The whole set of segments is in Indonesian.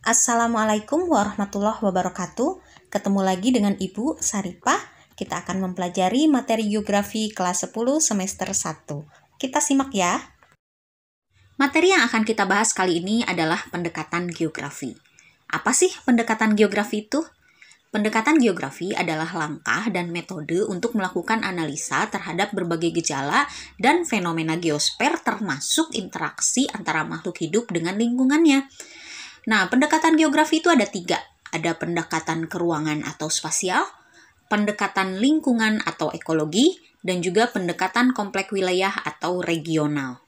Assalamualaikum warahmatullahi wabarakatuh. Ketemu lagi dengan Ibu Saripah. Kita akan mempelajari materi geografi kelas 10 semester 1. Kita simak ya. Materi yang akan kita bahas kali ini adalah pendekatan geografi. Apa sih pendekatan geografi itu? Pendekatan geografi adalah langkah dan metode untuk melakukan analisa terhadap berbagai gejala dan fenomena geosfer termasuk interaksi antara makhluk hidup dengan lingkungannya. Nah, pendekatan geografi itu ada 3. Ada pendekatan keruangan atau spasial, pendekatan lingkungan atau ekologi, dan juga pendekatan kompleks wilayah atau regional.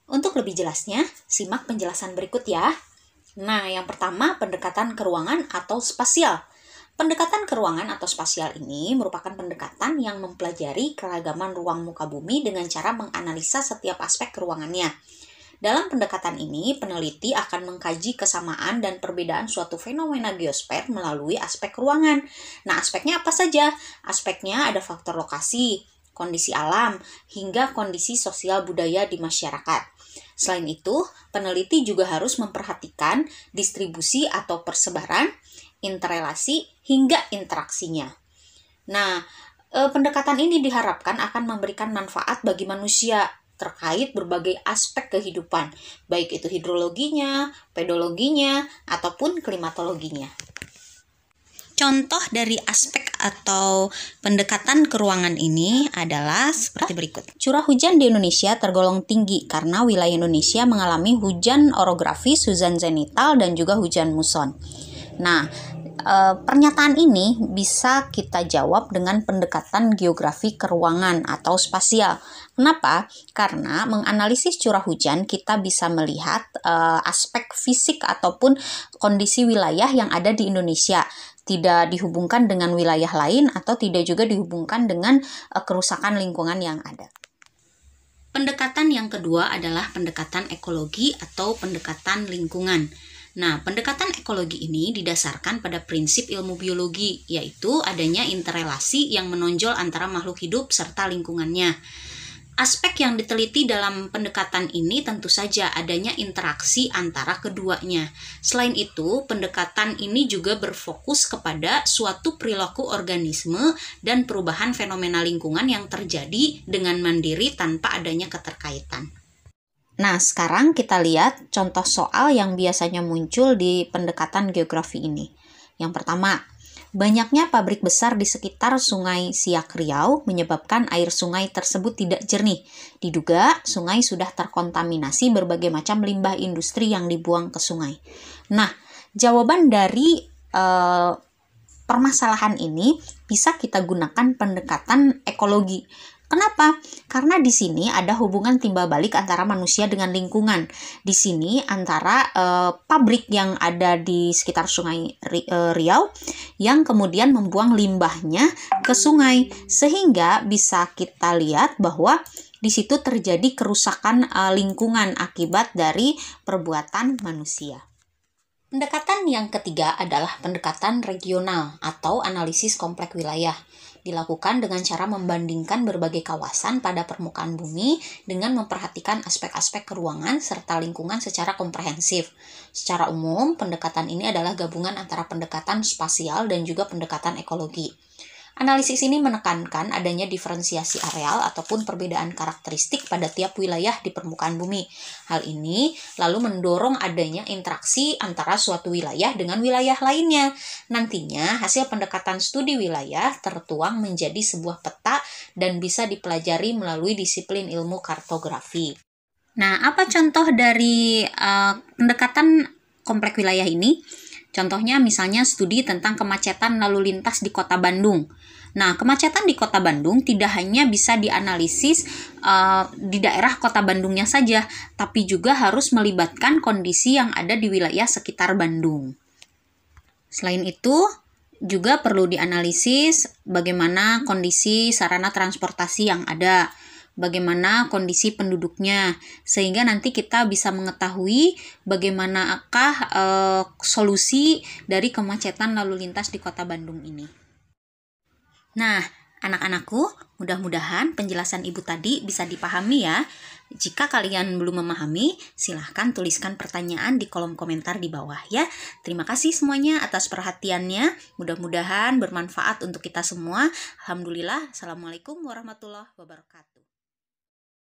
Untuk lebih jelasnya, simak penjelasan berikut ya. Nah, yang pertama pendekatan keruangan atau spasial. Pendekatan keruangan atau spasial ini merupakan pendekatan yang mempelajari keragaman ruang muka bumi dengan cara menganalisa setiap aspek keruangannya. Dalam pendekatan ini, peneliti akan mengkaji kesamaan dan perbedaan suatu fenomena geosfer melalui aspek ruangan. Nah, aspeknya apa saja? Aspeknya ada faktor lokasi, kondisi alam, hingga kondisi sosial budaya di masyarakat. Selain itu, peneliti juga harus memperhatikan distribusi atau persebaran, interrelasi, hingga interaksinya. Nah, pendekatan ini diharapkan akan memberikan manfaat bagi manusia terkait berbagai aspek kehidupan, baik itu hidrologinya, pedologinya, ataupun klimatologinya. Contoh dari aspek atau pendekatan keruangan ini adalah seperti berikut. Curah hujan di Indonesia tergolong tinggi karena wilayah Indonesia mengalami hujan orografis, hujan zenital, dan juga hujan muson. Nah, pernyataan ini bisa kita jawab dengan pendekatan geografi keruangan atau spasial. Kenapa? Karena menganalisis curah hujan kita bisa melihat aspek fisik ataupun kondisi wilayah yang ada di Indonesia. Tidak dihubungkan dengan wilayah lain atau tidak juga dihubungkan dengan kerusakan lingkungan yang ada. Pendekatan yang kedua adalah pendekatan ekologi atau pendekatan lingkungan. Nah, pendekatan ekologi ini didasarkan pada prinsip ilmu biologi, yaitu adanya interrelasi yang menonjol antara makhluk hidup serta lingkungannya. Aspek yang diteliti dalam pendekatan ini tentu saja adanya interaksi antara keduanya. Selain itu, pendekatan ini juga berfokus kepada suatu perilaku organisme dan perubahan fenomena lingkungan yang terjadi dengan mandiri tanpa adanya keterkaitan. Nah, sekarang kita lihat contoh soal yang biasanya muncul di pendekatan geografi ini. Yang pertama, banyaknya pabrik besar di sekitar Sungai Siak Riau menyebabkan air sungai tersebut tidak jernih. Diduga sungai sudah terkontaminasi berbagai macam limbah industri yang dibuang ke sungai. Nah, jawaban dari permasalahan ini bisa kita gunakan pendekatan ekologi. Kenapa? Karena di sini ada hubungan timbal balik antara manusia dengan lingkungan. Di sini antara pabrik yang ada di sekitar Sungai Riau yang kemudian membuang limbahnya ke sungai, sehingga bisa kita lihat bahwa di situ terjadi kerusakan lingkungan akibat dari perbuatan manusia. Pendekatan yang ketiga adalah pendekatan regional atau analisis kompleks wilayah. Dilakukan dengan cara membandingkan berbagai kawasan pada permukaan bumi dengan memperhatikan aspek-aspek keruangan serta lingkungan secara komprehensif. Secara umum, pendekatan ini adalah gabungan antara pendekatan spasial dan juga pendekatan ekologi. Analisis ini menekankan adanya diferensiasi areal ataupun perbedaan karakteristik pada tiap wilayah di permukaan bumi. Hal ini lalu mendorong adanya interaksi antara suatu wilayah dengan wilayah lainnya. Nantinya, hasil pendekatan studi wilayah tertuang menjadi sebuah peta dan bisa dipelajari melalui disiplin ilmu kartografi. Nah, apa contoh dari pendekatan kompleks wilayah ini? Contohnya misalnya studi tentang kemacetan lalu lintas di Kota Bandung. Nah, kemacetan di Kota Bandung tidak hanya bisa dianalisis di daerah Kota Bandungnya saja, tapi juga harus melibatkan kondisi yang ada di wilayah sekitar Bandung. Selain itu, juga perlu dianalisis bagaimana kondisi sarana transportasi yang ada, bagaimana kondisi penduduknya, sehingga nanti kita bisa mengetahui bagaimanakah solusi dari kemacetan lalu lintas di Kota Bandung ini. Nah, anak-anakku, mudah-mudahan penjelasan Ibu tadi bisa dipahami ya. Jika kalian belum memahami, silahkan tuliskan pertanyaan di kolom komentar di bawah ya. Terima kasih semuanya atas perhatiannya. Mudah-mudahan bermanfaat untuk kita semua. Alhamdulillah. Assalamualaikum warahmatullahi wabarakatuh.